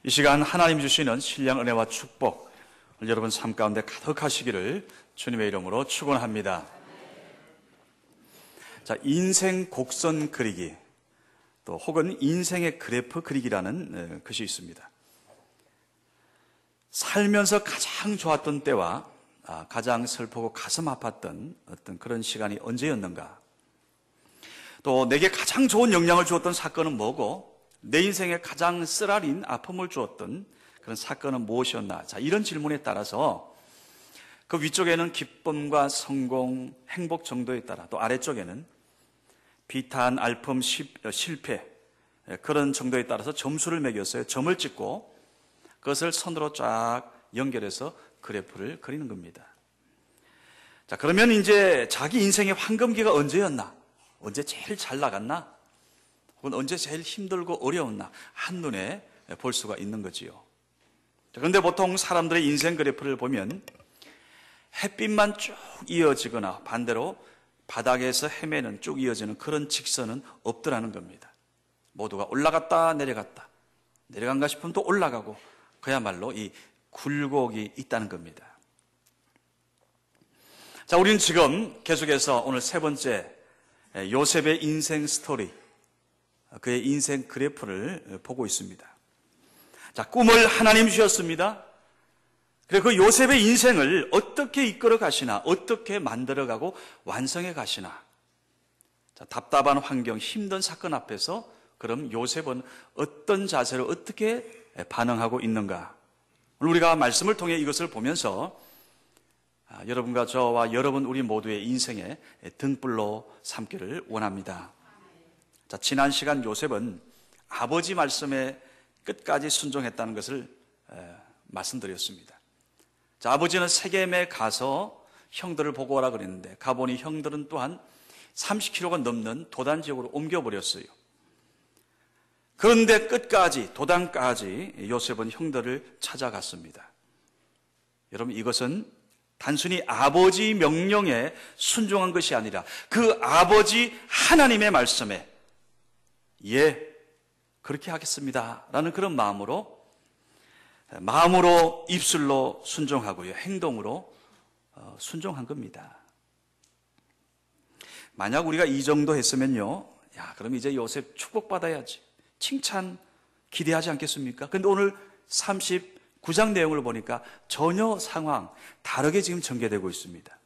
이 시간 하나님 주시는 신령 은혜와 축복 여러분 삶 가운데 가득하시기를 주님의 이름으로 축원합니다. 자, 인생 곡선 그리기 또 혹은 인생의 그래프 그리기라는 것이 있습니다. 살면서 가장 좋았던 때와 가장 슬프고 가슴 아팠던 어떤 그런 시간이 언제였는가? 또 내게 가장 좋은 영향을 주었던 사건은 뭐고 내 인생에 가장 쓰라린 아픔을 주었던 그런 사건은 무엇이었나? 자, 이런 질문에 따라서 그 위쪽에는 기쁨과 성공, 행복 정도에 따라 또 아래쪽에는 비탄, 알품, 실패 그런 정도에 따라서 점수를 매겼어요. 점을 찍고 그것을 선으로 쫙 연결해서 그래프를 그리는 겁니다. 자, 그러면 이제 자기 인생의 황금기가 언제였나? 언제 제일 잘 나갔나? 혹은 언제 제일 힘들고 어려웠나? 한눈에 볼 수가 있는 거지요. 그런데 보통 사람들의 인생 그래프를 보면 햇빛만 쭉 이어지거나 반대로 바닥에서 헤매는 쭉 이어지는 그런 직선은 없더라는 겁니다. 모두가 올라갔다 내려갔다 내려간가 싶으면 또 올라가고 그야말로 이 굴곡이 있다는 겁니다. 자, 우리는 지금 계속해서 오늘 세 번째 요셉의 인생 스토리, 그의 인생 그래프를 보고 있습니다. 자, 꿈을 하나님 주셨습니다. 그리고 그 요셉의 인생을 어떻게 이끌어 가시나, 어떻게 만들어가고 완성해 가시나. 자, 답답한 환경, 힘든 사건 앞에서 그럼 요셉은 어떤 자세로 어떻게 반응하고 있는가? 오늘 우리가 말씀을 통해 이것을 보면서 여러분과 저와 여러분 우리 모두의 인생의 등불로 삼기를 원합니다. 자, 지난 시간 요셉은 아버지 말씀에 끝까지 순종했다는 것을 말씀드렸습니다. 자, 아버지는 세겜에 가서 형들을 보고 오라 그랬는데 가보니 형들은 또한 30km가 넘는 도단 지역으로 옮겨버렸어요. 그런데 끝까지 도단까지 요셉은 형들을 찾아갔습니다. 여러분, 이것은 단순히 아버지 명령에 순종한 것이 아니라 그 아버지 하나님의 말씀에 그렇게 하겠습니다 라는 그런 마음으로 입술로 순종하고요, 행동으로 순종한 겁니다. 만약 우리가 이 정도 했으면요, 그럼 이제 요셉 축복받아야지, 칭찬 기대하지 않겠습니까? 그런데 오늘 39장 내용을 보니까 전혀 상황 다르게 지금 전개되고 있습니다.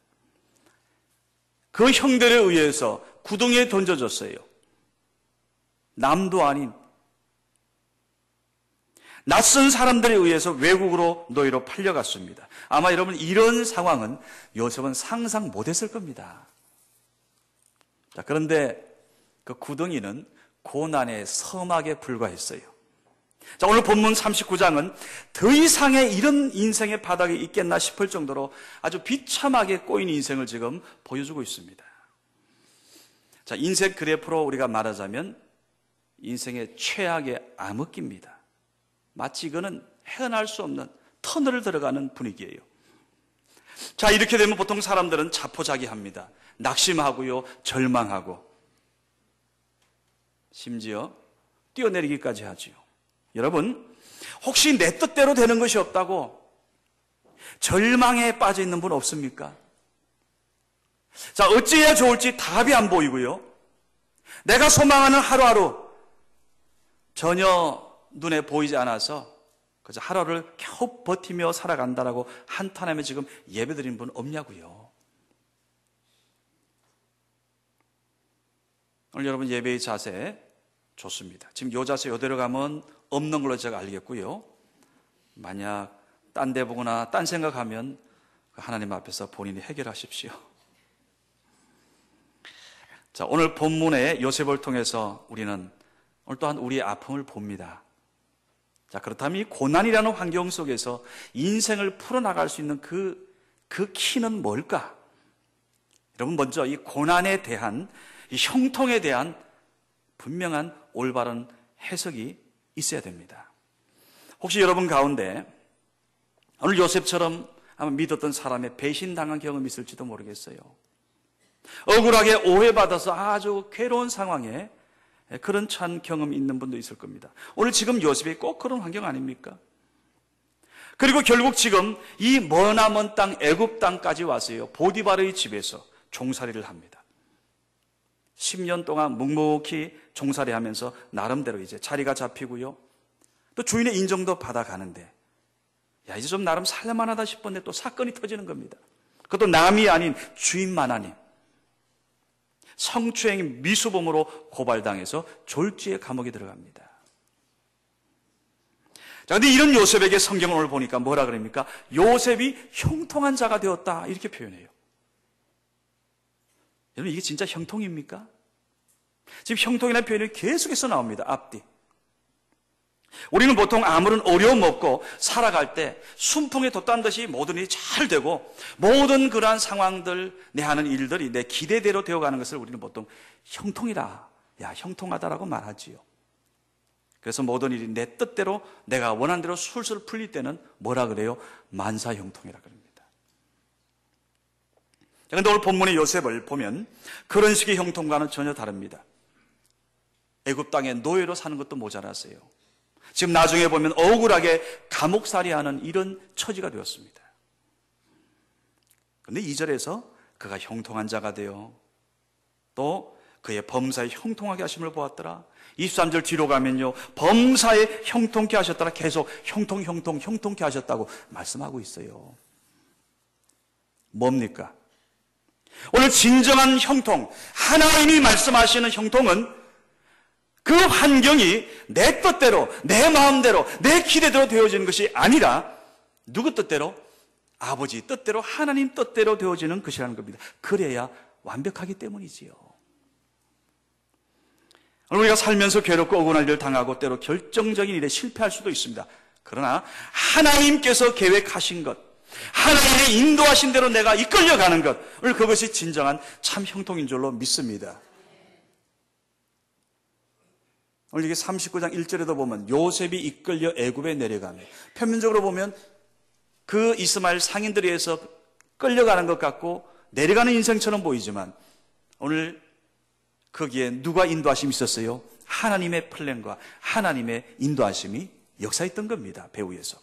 그 형들에 의해서 구덩이에 던져졌어요. 남도 아닌 낯선 사람들에 의해서 외국으로 노예로 팔려갔습니다. 아마 여러분 이런 상황은 요셉은 상상 못했을 겁니다. 자, 그런데 그 구덩이는 고난의 서막에 불과했어요. 자, 오늘 본문 39장은 더 이상의 이런 인생의 바닥에 있겠나 싶을 정도로 아주 비참하게 꼬인 인생을 지금 보여주고 있습니다. 자, 인생 그래프로 우리가 말하자면 인생의 최악의 암흑기입니다. 마치 이거는 헤어날 수 없는 터널을 들어가는 분위기예요. 자, 이렇게 되면 보통 사람들은 자포자기합니다. 낙심하고요, 절망하고 심지어 뛰어내리기까지 하지요. 여러분, 혹시 내 뜻대로 되는 것이 없다고 절망에 빠져 있는 분 없습니까? 자, 어찌해야 좋을지 답이 안 보이고요, 내가 소망하는 하루하루 전혀 눈에 보이지 않아서 그저 하루를 겨우 버티며 살아간다라고 한탄하며 지금 예배드린 분 없냐고요. 오늘 여러분 예배의 자세 좋습니다. 지금 이 자세 이대로 가면 없는 걸로 제가 알겠고요, 만약 딴 데 보거나 딴 생각하면 하나님 앞에서 본인이 해결하십시오. 자, 오늘 본문의 요셉을 통해서 우리는 오늘 또한 우리의 아픔을 봅니다. 자, 그렇다면 이 고난이라는 환경 속에서 인생을 풀어나갈 수 있는 그 키는 뭘까? 여러분, 먼저 이 고난에 대한, 이 형통에 대한 분명한 올바른 해석이 있어야 됩니다. 혹시 여러분 가운데 오늘 요셉처럼 아마 믿었던 사람의 배신당한 경험이 있을지도 모르겠어요. 억울하게 오해받아서 아주 괴로운 상황에 그런 참 경험이 있는 분도 있을 겁니다. 오늘 지금 요셉이 꼭 그런 환경 아닙니까? 그리고 결국 지금 이 머나먼 땅 애굽 땅까지 와서요, 보디바르의 집에서 종살이를 합니다. 10년 동안 묵묵히 종살이하면서 나름대로 이제 자리가 잡히고요, 또 주인의 인정도 받아가는데, 야, 이제 좀 나름 살만하다 싶었는데 또 사건이 터지는 겁니다. 그것도 남이 아닌 주인만 아닌 성추행 미수범으로 고발당해서 졸지의 감옥에 들어갑니다. 자, 근데 이런 요셉에게 성경을 오늘 보니까 뭐라 그럽니까? 요셉이 형통한 자가 되었다, 이렇게 표현해요. 여러분, 이게 진짜 형통입니까? 지금 형통이라는 표현이 계속해서 나옵니다. 앞뒤. 우리는 보통 아무런 어려움 없고 살아갈 때 순풍에 돛단 듯이 모든 일이 잘 되고 모든 그러한 상황들, 내 하는 일들이 내 기대대로 되어가는 것을 우리는 보통 형통이라, 야, 형통하다라고 말하지요. 그래서 모든 일이 내 뜻대로, 내가 원하는 대로 술술 풀릴 때는 뭐라 그래요? 만사형통이라 그럽니다. 그런데 오늘 본문의 요셉을 보면 그런 식의 형통과는 전혀 다릅니다. 애굽 땅에 노예로 사는 것도 모자랐어요. 지금 나중에 보면 억울하게 감옥살이하는 이런 처지가 되었습니다. 그런데 2절에서 그가 형통한 자가 되어 또 그의 범사에 형통하게 하심을 보았더라. 23절 뒤로 가면요, 범사에 형통케 하셨더라. 계속 형통케 하셨다고 말씀하고 있어요. 뭡니까? 오늘 진정한 형통, 하나님이 말씀하시는 형통은 그 환경이 내 뜻대로, 내 마음대로, 내 기대대로 되어지는 것이 아니라 누구 뜻대로? 아버지 뜻대로, 하나님 뜻대로 되어지는 것이라는 겁니다. 그래야 완벽하기 때문이지요. 우리가 살면서 괴롭고 억울한 일을 당하고 때로 결정적인 일에 실패할 수도 있습니다. 그러나 하나님께서 계획하신 것, 하나님의 인도하신 대로 내가 이끌려가는 것, 오늘 그것이 진정한 참 형통인 줄로 믿습니다. 오늘 이게 39장 1절에도 보면 요셉이 이끌려 애굽에 내려가며, 표면적으로 보면 그 이스마엘 상인들에 의해서 끌려가는 것 같고 내려가는 인생처럼 보이지만 오늘 거기에 누가 인도하심이 있었어요? 하나님의 플랜과 하나님의 인도하심이 역사했던 겁니다. 배후에서.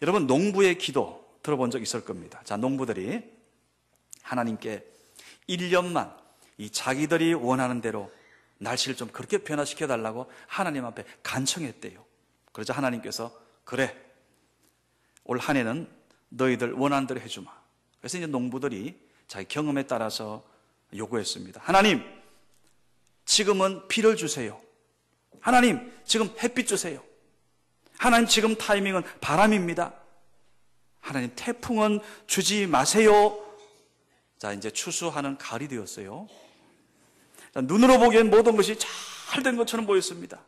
여러분, 농부의 기도 들어본 적 있을 겁니다. 자, 농부들이 하나님께 1년만 이 자기들이 원하는 대로 날씨를 좀 그렇게 변화시켜달라고 하나님 앞에 간청했대요. 그러자 하나님께서 그래, 올 한 해는 너희들 원하는 대로 해주마. 그래서 이제 농부들이 자기 경험에 따라서 요구했습니다. 하나님, 지금은 비를 주세요. 하나님, 지금 햇빛 주세요. 하나님, 지금 타이밍은 바람입니다. 하나님, 태풍은 주지 마세요. 자, 이제 추수하는 가을이 되었어요. 자, 눈으로 보기엔 모든 것이 잘 된 것처럼 보였습니다.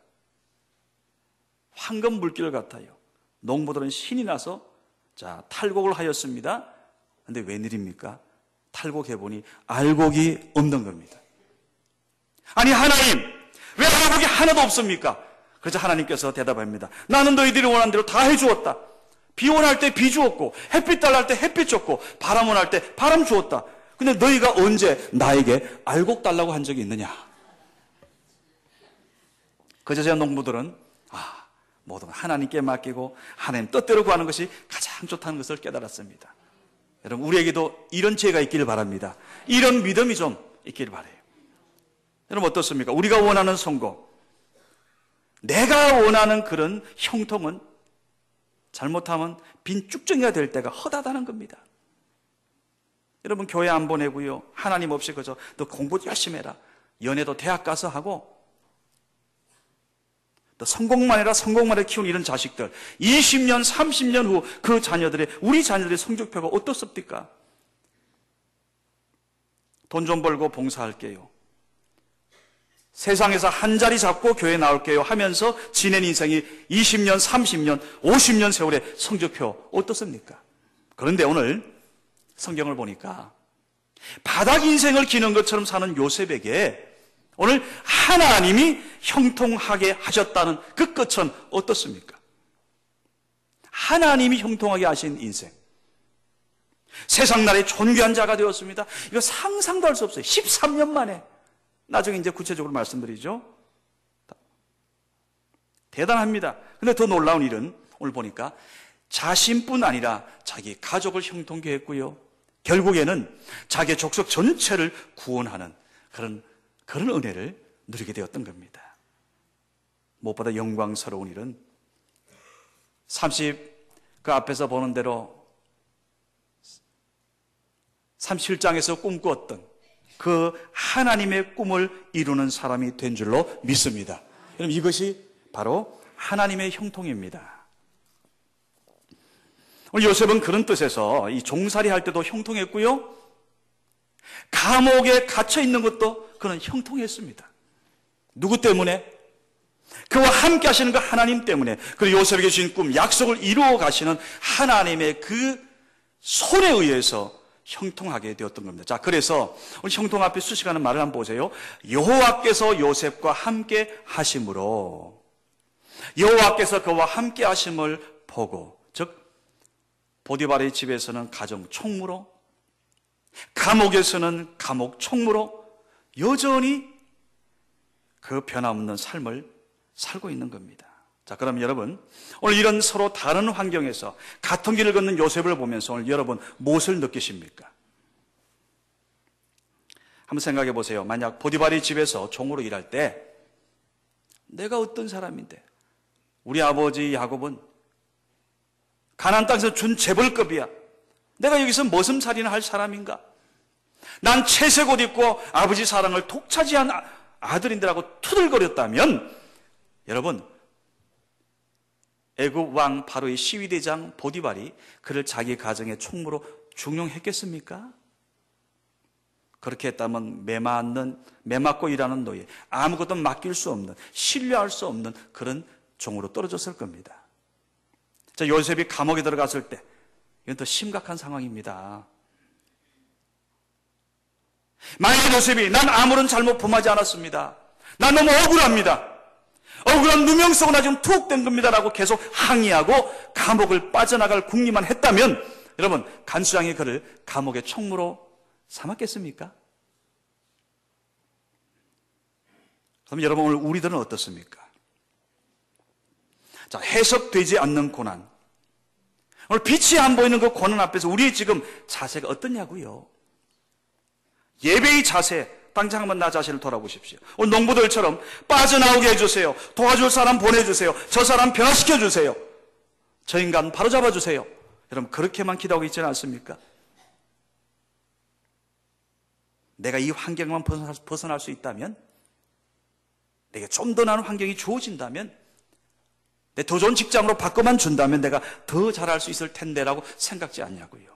황금 물길 같아요. 농부들은 신이 나서 자, 탈곡을 하였습니다. 그런데 웬일입니까? 탈곡해보니 알곡이 없는 겁니다. 아니, 하나님, 왜 알곡이 하나도 없습니까? 그래서 하나님께서 대답합니다. 나는 너희들이 원하는 대로 다 해주었다. 비 원할 때 비 주었고, 햇빛 달랄 때 햇빛 줬고, 바람 원할 때 바람 주었다. 근데 너희가 언제 나에게 알곡 달라고 한 적이 있느냐? 그제서야 농부들은 모든 하나님께 맡기고 하나님 뜻대로 구하는 것이 가장 좋다는 것을 깨달았습니다. 여러분, 우리에게도 이런 지혜가 있기를 바랍니다. 이런 믿음이 좀 있기를 바라요. 여러분, 어떻습니까? 우리가 원하는 성공, 내가 원하는 그런 형통은 잘못하면 빈 쭉정이가 될 때가 허다다는 겁니다. 여러분, 교회 안 보내고요, 하나님 없이 그저 너 공부 열심히 해라, 연애도 대학 가서 하고 또 성공만 해라, 성공만 해 키운 이런 자식들, 20년 30년 후 그 자녀들의, 우리 자녀들의 성적표가 어떻습니까? 돈 좀 벌고 봉사할게요, 세상에서 한 자리 잡고 교회 나올게요 하면서 지낸 인생이 20년 30년 50년 세월의 성적표 어떻습니까? 그런데 오늘 성경을 보니까 바닥 인생을 기는 것처럼 사는 요셉에게 오늘 하나님이 형통하게 하셨다는 그 끝은 어떻습니까? 하나님이 형통하게 하신 인생, 세상 나라의 존귀한 자가 되었습니다. 이거 상상도 할 수 없어요. 13년 만에. 나중에 이제 구체적으로 말씀드리죠. 대단합니다. 근데 더 놀라운 일은 오늘 보니까 자신뿐 아니라 자기 가족을 형통케 했고요. 결국에는 자기의 족속 전체를 구원하는 그런 은혜를 누리게 되었던 겁니다. 무엇보다 영광스러운 일은 그 앞에서 보는 대로 37장에서 꿈꾸었던 그 하나님의 꿈을 이루는 사람이 된 줄로 믿습니다. 여러분, 이것이 바로 하나님의 형통입니다. 오늘 요셉은 그런 뜻에서 이 종살이 할 때도 형통했고요, 감옥에 갇혀 있는 것도 그는 형통했습니다. 누구 때문에? 그와 함께 하시는 그 하나님 때문에, 그리고 요셉에게 주신 꿈, 약속을 이루어 가시는 하나님의 그 손에 의해서 형통하게 되었던 겁니다. 자, 그래서 우리 형통 앞에 수식하는 말을 한번 보세요. 여호와께서 요셉과 함께 하심으로, 여호와께서 그와 함께 하심을 보고, 즉 보디발의 집에서는 가정 총무로, 감옥에서는 감옥 총무로 여전히 그 변함없는 삶을 살고 있는 겁니다. 자, 그럼 여러분, 오늘 이런 서로 다른 환경에서 같은 길을 걷는 요셉을 보면서 오늘 여러분 무엇을 느끼십니까? 한번 생각해 보세요. 만약 보디발의 집에서 종으로 일할 때 내가 어떤 사람인데, 우리 아버지 야곱은 가나안 땅에서 준 재벌급이야. 내가 여기서 머슴살이나 할 사람인가? 난 채색 옷 입고 아버지 사랑을 독차지한 아들인데라고 투덜거렸다면, 여러분, 애굽 왕 바로의 시위대장 보디발이 그를 자기 가정의 총무로 중용했겠습니까? 그렇게 했다면 매맞고 일하는 노예, 아무것도 맡길 수 없는, 신뢰할 수 없는 그런 종으로 떨어졌을 겁니다. 자, 요셉이 감옥에 들어갔을 때 이건 더 심각한 상황입니다. 만약 요셉이 난 아무런 잘못 범하지 않았습니다, 난 너무 억울합니다, 억울한 누명 속에 나 지금 툭 된 겁니다라고 계속 항의하고 감옥을 빠져나갈 궁리만 했다면, 여러분, 간수장이 그를 감옥의 총무로 삼았겠습니까? 그럼 여러분, 오늘 우리들은 어떻습니까? 자, 해석되지 않는 고난, 오늘 빛이 안 보이는 그 고난 앞에서 우리의 지금 자세가 어떠냐고요? 예배의 자세, 당장 한번 나 자신을 돌아보십시오. 오늘 농부들처럼 빠져나오게 해주세요, 도와줄 사람 보내주세요, 저 사람 변화시켜 주세요, 저 인간 바로잡아 주세요. 여러분, 그렇게만 기도하고 있지는 않습니까? 내가 이 환경만 벗어날 수 있다면, 내게 좀 더 나은 환경이 주어진다면, 내 더 좋은 직장으로 바꿔만 준다면 내가 더 잘할 수 있을 텐데라고 생각지 않냐고요.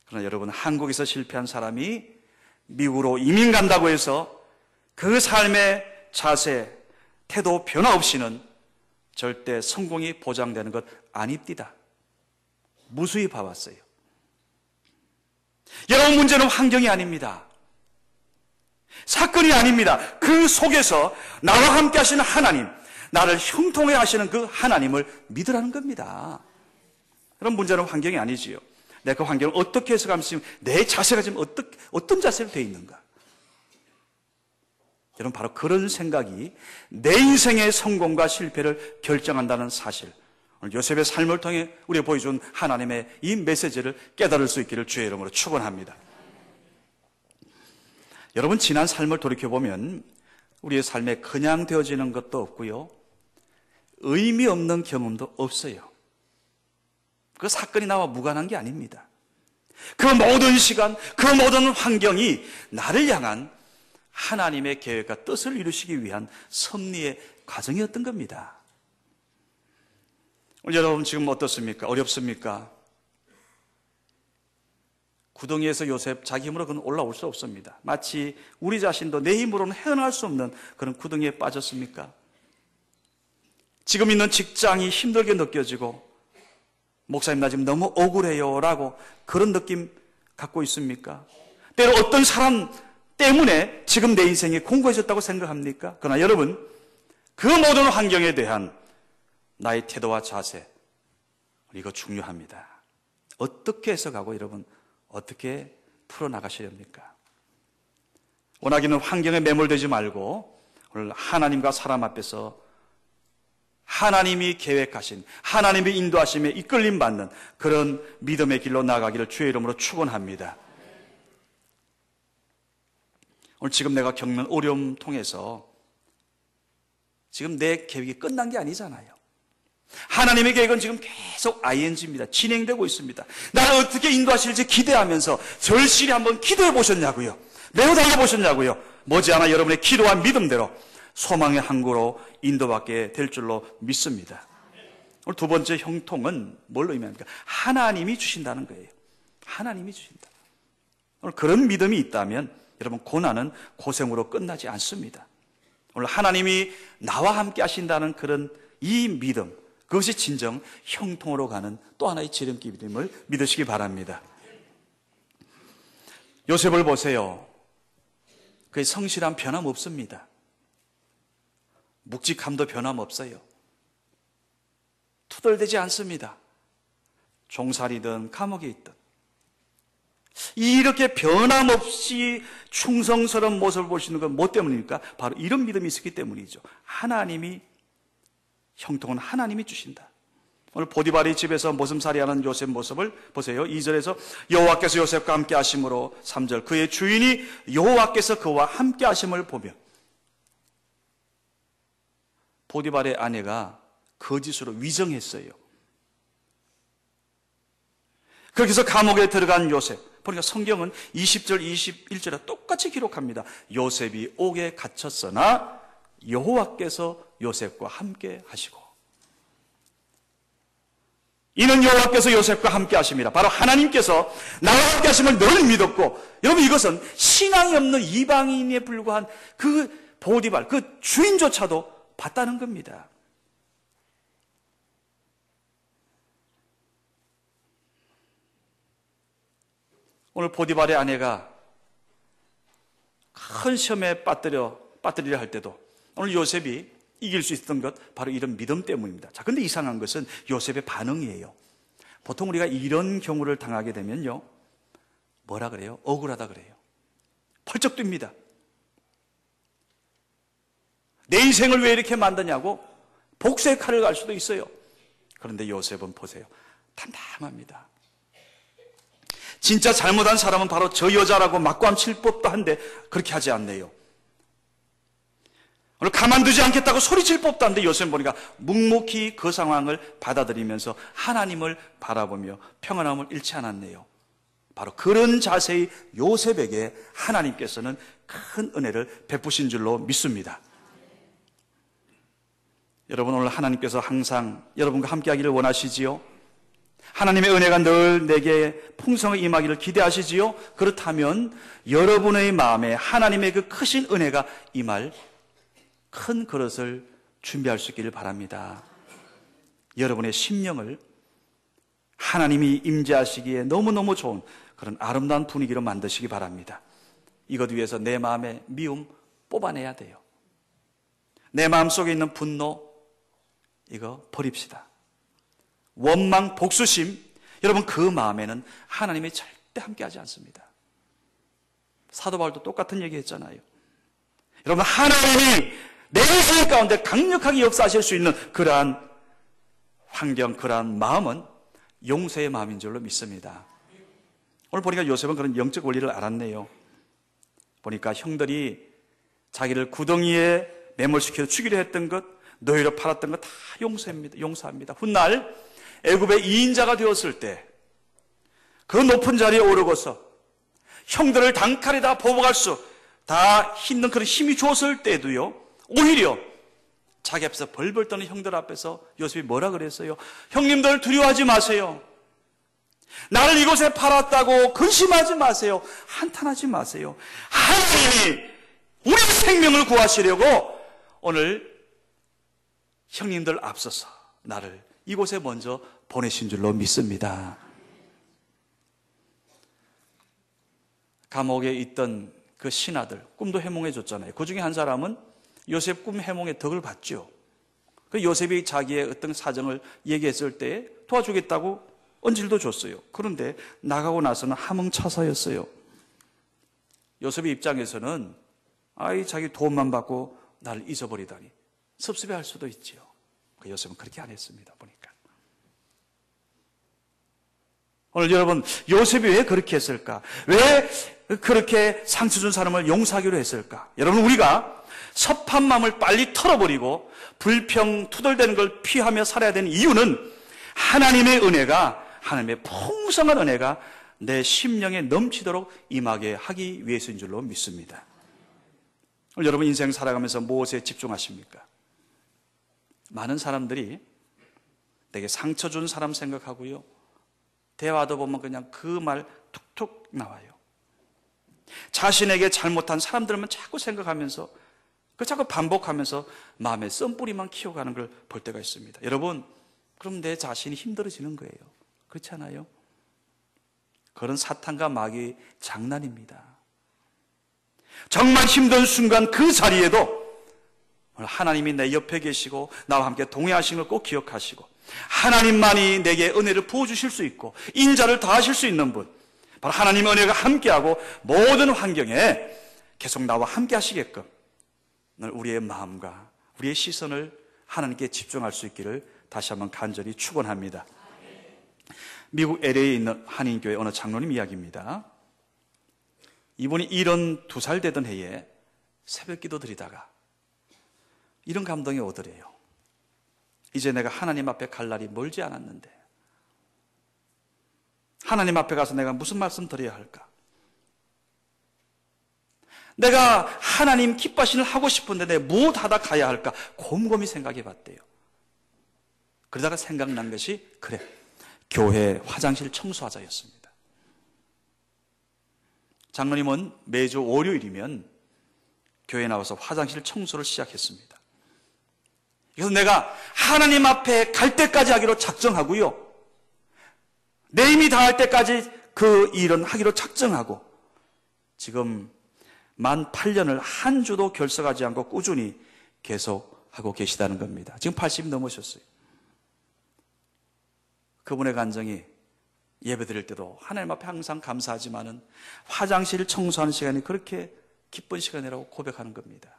그러나 여러분, 한국에서 실패한 사람이 미국으로 이민 간다고 해서 그 삶의 자세, 태도 변화 없이는 절대 성공이 보장되는 것 아닙니다. 무수히 봐왔어요. 여러분, 문제는 환경이 아닙니다. 사건이 아닙니다. 그 속에서 나와 함께 하시는 하나님, 나를 형통해 하시는 그 하나님을 믿으라는 겁니다. 그런 문제는 환경이 아니지요. 내가 그 환경을 어떻게 해석하면 내 자세가 지금 어떤 자세로 되어 있는가? 여러분, 바로 그런 생각이 내 인생의 성공과 실패를 결정한다는 사실, 오늘 요셉의 삶을 통해 우리가 보여준 하나님의 이 메시지를 깨달을 수 있기를 주의 이름으로 축원합니다. 여러분, 지난 삶을 돌이켜보면 우리의 삶에 그냥 되어지는 것도 없고요, 의미 없는 경험도 없어요. 그 사건이 나와 무관한 게 아닙니다. 그 모든 시간, 그 모든 환경이 나를 향한 하나님의 계획과 뜻을 이루시기 위한 섭리의 과정이었던 겁니다. 여러분, 지금 어떻습니까? 어렵습니까? 구덩이에서 요셉 자기 힘으로 그는 올라올 수 없습니다. 마치 우리 자신도 내 힘으로는 헤어나올 수 없는 그런 구덩이에 빠졌습니까? 지금 있는 직장이 힘들게 느껴지고, 목사님 나 지금 너무 억울해요 라고 그런 느낌 갖고 있습니까? 때로 어떤 사람 때문에 지금 내 인생이 공고해졌다고 생각합니까? 그러나 여러분, 그 모든 환경에 대한 나의 태도와 자세, 이거 중요합니다. 어떻게 해석하고 여러분 어떻게 풀어나가시렵니까? 원하기는 환경에 매몰되지 말고 오늘 하나님과 사람 앞에서 하나님이 계획하신, 하나님의 인도하심에 이끌림 받는 그런 믿음의 길로 나가기를 주의 이름으로 축원합니다. 오늘 지금 내가 겪는 어려움 통해서 지금 내 계획이 끝난 게 아니잖아요. 하나님의 계획은 지금 계속 ing입니다. 진행되고 있습니다. 나를 어떻게 인도하실지 기대하면서 절실히 한번 기도해 보셨냐고요? 매우 달려보셨냐고요? 머지않아 여러분의 기도와 믿음대로 소망의 항구로 인도받게 될 줄로 믿습니다. 오늘 두 번째 형통은 뭘 의미합니까? 하나님이 주신다는 거예요. 하나님이 주신다. 오늘 그런 믿음이 있다면 여러분 고난은 고생으로 끝나지 않습니다. 오늘 하나님이 나와 함께 하신다는 그런 이 믿음, 그것이 진정 형통으로 가는 또 하나의 지름길임을 믿으시기 바랍니다. 요셉을 보세요. 그의 성실함 변함없습니다. 묵직함도 변함없어요. 투덜대지 않습니다. 종살이든 감옥에 있든 이렇게 변함없이 충성스러운 모습을 보시는 건 뭐 때문입니까? 바로 이런 믿음이 있었기 때문이죠. 하나님이, 형통은 하나님이 주신다. 오늘 보디발의 집에서 모슴살이하는 요셉 모습을 보세요. 2절에서 여호와께서 요셉과 함께 하심으로, 3절 그의 주인이 여호와께서 그와 함께 하심을 보며, 보디발의 아내가 거짓으로 위정했어요. 그렇게 해서 감옥에 들어간 요셉, 그러니까 성경은 20절, 21절에 똑같이 기록합니다. 요셉이 옥에 갇혔으나 여호와께서 요셉과 함께 하시고, 이는 여호와께서 요셉과 함께 하심이라. 바로 하나님께서 나와 함께 하심을 늘 믿었고, 여러분 이것은 신앙이 없는 이방인에 불과한 그 보디발, 그 주인조차도 봤다는 겁니다. 오늘 보디발의 아내가 큰 시험에 빠뜨리려 할 때도 오늘 요셉이 이길 수 있었던 것, 바로 이런 믿음 때문입니다. 자, 근데 이상한 것은 요셉의 반응이에요. 보통 우리가 이런 경우를 당하게 되면요, 뭐라 그래요? 억울하다 그래요. 펄쩍 뜁니다. 내 인생을 왜 이렇게 만드냐고 복수의 칼을 갈 수도 있어요. 그런데 요셉은 보세요. 담담합니다. 진짜 잘못한 사람은 바로 저 여자라고 맞고함 칠 법도 한데 그렇게 하지 않네요. 오늘 가만두지 않겠다고 소리칠 법도 한데 요셉 보니까 묵묵히 그 상황을 받아들이면서 하나님을 바라보며 평안함을 잃지 않았네요. 바로 그런 자세의 요셉에게 하나님께서는 큰 은혜를 베푸신 줄로 믿습니다. 여러분, 오늘 하나님께서 항상 여러분과 함께 하기를 원하시지요? 하나님의 은혜가 늘 내게 풍성히 임하기를 기대하시지요? 그렇다면 여러분의 마음에 하나님의 그 크신 은혜가 임할 큰 그릇을 준비할 수 있기를 바랍니다. 여러분의 심령을 하나님이 임재하시기에 너무너무 좋은 그런 아름다운 분위기로 만드시기 바랍니다. 이것 위해서 내 마음의 미움 뽑아내야 돼요. 내 마음속에 있는 분노, 이거 버립시다. 원망, 복수심, 여러분 그 마음에는 하나님이 절대 함께하지 않습니다. 사도 바울도 똑같은 얘기 했잖아요. 여러분, 하나님이 내 인생 가운데 강력하게 역사하실 수 있는 그러한 환경, 그러한 마음은 용서의 마음인 줄로 믿습니다. 오늘 보니까 요셉은 그런 영적 원리를 알았네요. 보니까 형들이 자기를 구덩이에 매몰시켜서 죽이려 했던 것, 노예로 팔았던 것 다 용서합니다. 훗날 애굽의 2인자가 되었을 때 그 높은 자리에 오르고서 형들을 단칼에다 보복할 수 다 있는 그런 힘이 좋았을 때도요, 오히려 자기 앞에서 벌벌 떠는 형들 앞에서 요셉이 뭐라 그랬어요? 형님들 두려워하지 마세요. 나를 이곳에 팔았다고 근심하지 마세요. 한탄하지 마세요. 하나님이 우리 생명을 구하시려고 오늘 형님들 앞서서 나를 이곳에 먼저 보내신 줄로 믿습니다. 감옥에 있던 그 신하들 꿈도 해몽해 줬잖아요. 그 중에 한 사람은 요셉 꿈 해몽의 덕을 봤죠. 그 요셉이 자기의 어떤 사정을 얘기했을 때 도와주겠다고 언질도 줬어요. 그런데 나가고 나서는 함흥차사였어요. 요셉의 입장에서는 자기 도움만 받고 나를 잊어버리다니 섭섭해할 수도 있지요. 그 요셉은 그렇게 안 했습니다. 보니까 오늘 여러분, 요셉이 왜 그렇게 했을까? 왜 그렇게 상처 준 사람을 용서하기로 했을까? 여러분, 우리가 섭한 마음을 빨리 털어버리고 불평 투덜대는 걸 피하며 살아야 되는 이유는 하나님의 은혜가, 하나님의 풍성한 은혜가 내 심령에 넘치도록 임하게 하기 위해서인 줄로 믿습니다. 오늘 여러분 인생 살아가면서 무엇에 집중하십니까? 많은 사람들이 내게 상처 준 사람 생각하고요, 대화도 보면 그냥 그 말 툭툭 나와요. 자신에게 잘못한 사람들만 자꾸 생각하면서 그 자꾸 반복하면서 마음에 썬뿌리만 키워가는 걸 볼 때가 있습니다. 여러분, 그럼 내 자신이 힘들어지는 거예요. 그렇지 않아요? 그런 사탄과 마귀의 장난입니다. 정말 힘든 순간 그 자리에도 하나님이 내 옆에 계시고 나와 함께 동행하시는 걸 꼭 기억하시고, 하나님만이 내게 은혜를 부어주실 수 있고 인자를 다하실 수 있는 분, 바로 하나님의 은혜가 함께하고 모든 환경에 계속 나와 함께 하시게끔 우리의 마음과 우리의 시선을 하나님께 집중할 수 있기를 다시 한번 간절히 축원합니다. 미국 LA에 있는 한인교회 어느 장로님 이야기입니다. 이분이 72살 되던 해에 새벽기도 드리다가 이런 감동이 오더래요. 이제 내가 하나님 앞에 갈 날이 멀지 않았는데 하나님 앞에 가서 내가 무슨 말씀 드려야 할까? 내가 하나님 기뻐하시는 하고 싶은데 내가 무엇 하다 가야 할까? 곰곰이 생각해 봤대요. 그러다가 생각난 것이, 그래, 교회 화장실 청소하자였습니다. 장로님은 매주 월요일이면 교회에 나와서 화장실 청소를 시작했습니다. 그래서 내가 하나님 앞에 갈 때까지 하기로 작정하고요, 내 힘이 다할 때까지 그 일은 하기로 작정하고 지금 만 8년을 한 주도 결석하지 않고 꾸준히 계속하고 계시다는 겁니다. 지금 80이 넘으셨어요. 그분의 간증이 예배 드릴 때도 하나님 앞에 항상 감사하지만은 화장실 청소하는 시간이 그렇게 기쁜 시간이라고 고백하는 겁니다.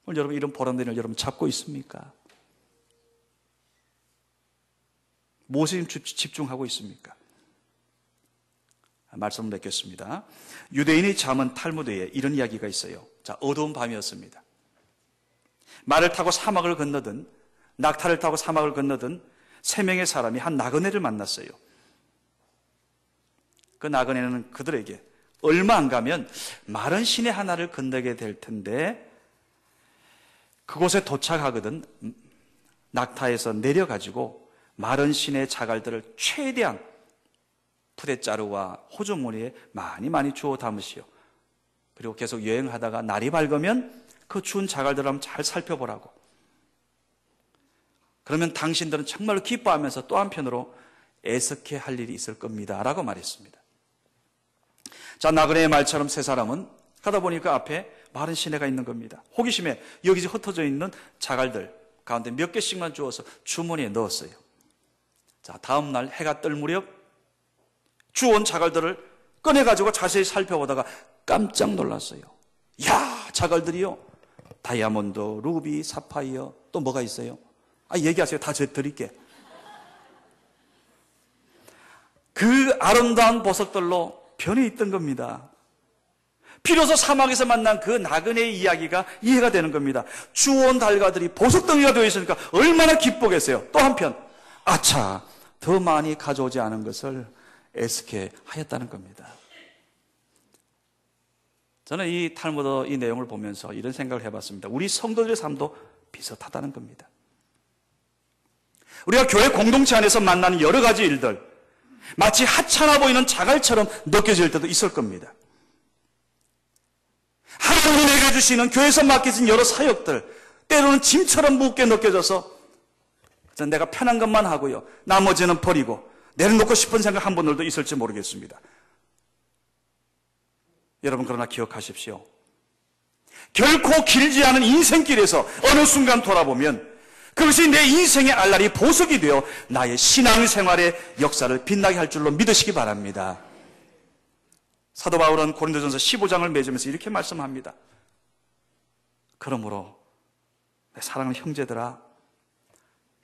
오늘 여러분 이런 보람된 일 여러분 잡고 있습니까? 무엇에 집중하고 있습니까? 말씀을 맺겠습니다. 유대인이 잠은 탈무드에 이런 이야기가 있어요. 자, 어두운 밤이었습니다. 말을 타고 사막을 건너든 낙타를 타고 사막을 건너든 3명의 사람이 한 나그네를 만났어요. 그 나그네는 그들에게 얼마 안 가면 마른 시내 하나를 건너게 될 텐데 그곳에 도착하거든 낙타에서 내려가지고 마른 시내 자갈들을 최대한 푸대자루와 호주머니에 많이 주워 담으시오. 그리고 계속 여행하다가 날이 밝으면 그 추운 자갈들을 한번 잘 살펴보라고. 그러면 당신들은 정말로 기뻐하면서 또 한편으로 애석해 할 일이 있을 겁니다 라고 말했습니다. 자, 나그네의 말처럼 세 사람은 가다 보니까 앞에 마른 시내가 있는 겁니다. 호기심에 여기저기 흩어져 있는 자갈들 가운데 몇 개씩만 주워서 주머니에 넣었어요. 자, 다음 날 해가 뜰 무렵 주운 자갈들을 꺼내가지고 자세히 살펴보다가 깜짝 놀랐어요. 야, 자갈들이요, 다이아몬드, 루비, 사파이어, 또 뭐가 있어요? 얘기하세요. 다 제가 드릴게. 그 아름다운 보석들로 변해 있던 겁니다. 비로소 사막에서 만난 그 나그네의 이야기가 이해가 되는 겁니다. 주온 달가들이 보석덩이가 되어 있으니까 얼마나 기쁘겠어요. 또 한편, 아차, 더 많이 가져오지 않은 것을 애석해 하였다는 겁니다. 저는 이 탈무드 이 내용을 보면서 이런 생각을 해봤습니다. 우리 성도들의 삶도 비슷하다는 겁니다. 우리가 교회 공동체 안에서 만나는 여러 가지 일들, 마치 하찮아 보이는 자갈처럼 느껴질 때도 있을 겁니다. 하나님이 내게 주시는 교회에서 맡겨진 여러 사역들, 때로는 짐처럼 무겁게 느껴져서 내가 편한 것만 하고요, 나머지는 버리고 내려놓고 싶은 생각 한 분들도 있을지 모르겠습니다. 여러분, 그러나 기억하십시오. 결코 길지 않은 인생길에서 어느 순간 돌아보면 그것이 내 인생의 알날이 보석이 되어 나의 신앙생활의 역사를 빛나게 할 줄로 믿으시기 바랍니다. 사도 바울은 고린도전서 15장을 맺으면서 이렇게 말씀합니다. 그러므로 내 사랑하는 형제들아,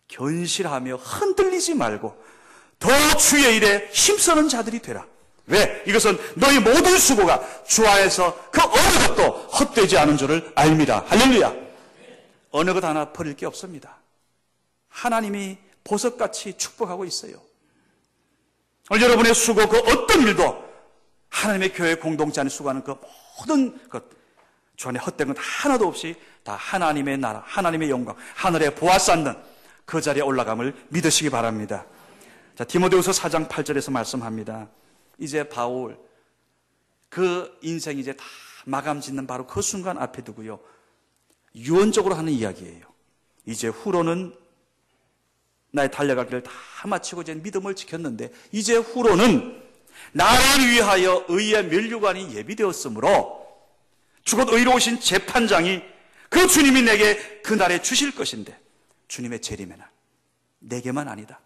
견실하며 흔들리지 말고 더 주의 일에 힘쓰는 자들이 되라. 왜? 이것은 너희 모든 수고가 주 안에서 그 어느 것도 헛되지 않은 줄을 알미라. 할렐루야. 어느 것 하나 버릴 게 없습니다. 하나님이 보석같이 축복하고 있어요. 오늘 여러분의 수고, 그 어떤 일도 하나님의 교회 공동체 안에 수고하는 그 모든 것, 주 안에 헛된 것 하나도 없이 다 하나님의 나라, 하나님의 영광, 하늘에 보아쌌는 그 자리에 올라감을 믿으시기 바랍니다. 자, 디모데후서 4장 8절에서 말씀합니다. 이제 바울, 그 인생이 이제 다 마감 짓는 바로 그 순간 앞에 두고요, 유언적으로 하는 이야기예요. 이제 후로는 나의 달려갈 길을 다 마치고 이제 믿음을 지켰는데 이제 후로는 나를 위하여 의의 면류관이 예비되었으므로 주곧 의로우신 재판장이 그 주님이 내게 그날에 주실 것인데, 주님의 재림의 날, 내게만 아니다.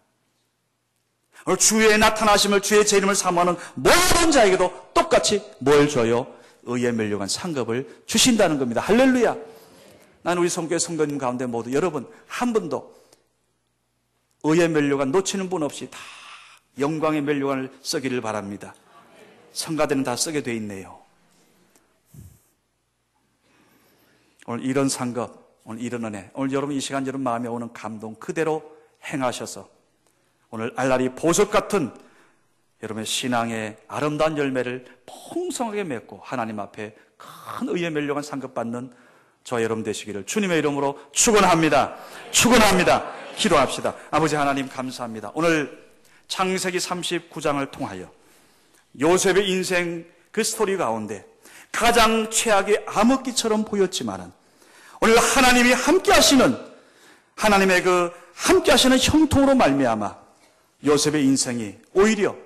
오늘 주의 나타나심을, 주의 재림을 사모하는 모든 자에게도 똑같이 뭘 줘요? 의의 면류관 상급을 주신다는 겁니다. 할렐루야. 나는 우리 성교회 성도님 가운데 모두 여러분 한 분도 의의 면류관 놓치는 분 없이 다 영광의 면류관을 쓰기를 바랍니다. 성가대는 다 쓰게 돼 있네요. 오늘 이런 상급, 오늘 이런 은혜, 오늘 여러분 이 시간 여러분 마음에 오는 감동 그대로 행하셔서 오늘 알라리 보석 같은 여러분의 신앙의 아름다운 열매를 풍성하게 맺고 하나님 앞에 큰 의의 면류관 상급받는 저와 여러분 되시기를 주님의 이름으로 축원합니다. 축원합니다. 기도합시다. 아버지 하나님 감사합니다. 오늘 창세기 39장을 통하여 요셉의 인생 그 스토리 가운데 가장 최악의 암흑기처럼 보였지만은 오늘 하나님이 함께 하시는, 하나님의 그 함께 하시는 형통으로 말미암아 요셉의 인생이 오히려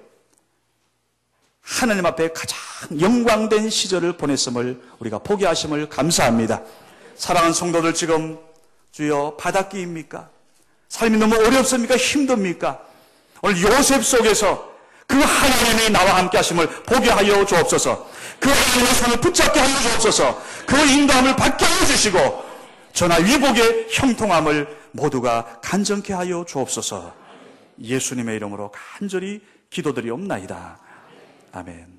하나님 앞에 가장 영광된 시절을 보냈음을 우리가 보게 하심을 감사합니다. 사랑하는 성도들, 지금 주여 바닥기입니까? 삶이 너무 어렵습니까? 힘듭니까? 오늘 요셉 속에서 그 하나님이 나와 함께 하심을 보게 하여 주옵소서. 그 하나님의 손을 붙잡게 하여 주옵소서. 그 인도함을 받게 하여 주시고 전하 위복의 형통함을 모두가 간증케 하여 주옵소서. 예수님의 이름으로 간절히 기도드리옵나이다. 아멘.